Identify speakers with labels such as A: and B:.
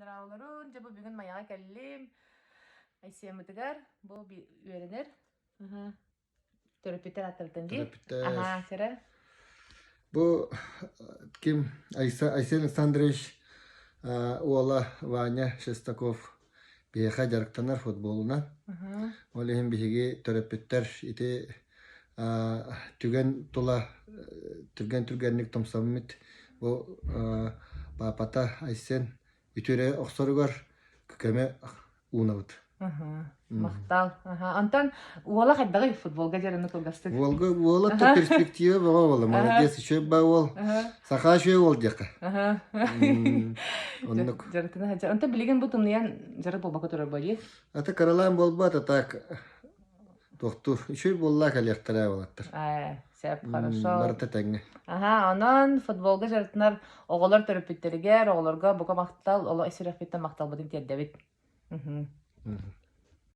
A: Нравларын, жабы бүгін маяға кәлілім. Айсиямытыгар, бұл үйерінер. Төрөппеттен аттырдың ди?
B: Төрөппеттер.
A: Ага, сірі.
B: Bu kim? Айсен Александрович Уола Ваня Шестаков бияха жарықтанар футболунан. Олеген биһиги төрөппеттер ити түген тула түргенник томсаммит. Бу папата Айсен үтүрө оксоругар көкөмө уунабыт.
A: Мақтал. Антон, уола қайдағы футболға жеріні көлгастық?
B: Уола-то перспектива баба бола. Молодец, еще баол. Саха еще ол дека.
A: Жарытына хаджа. Антон білеген бұл тұмниян жарып болбақы тұрар бой?
B: Ата каралан болбата так. Доктор, еще болла калектара болаттыр.
A: Сәп, хорошо.
B: Барта тәңне.
A: Онан футболға жарытынар оғылар төріппеттерігер, оғыларға бұқа мақтал, олы әсірәфеттен мақтал бұдың тәддәбет.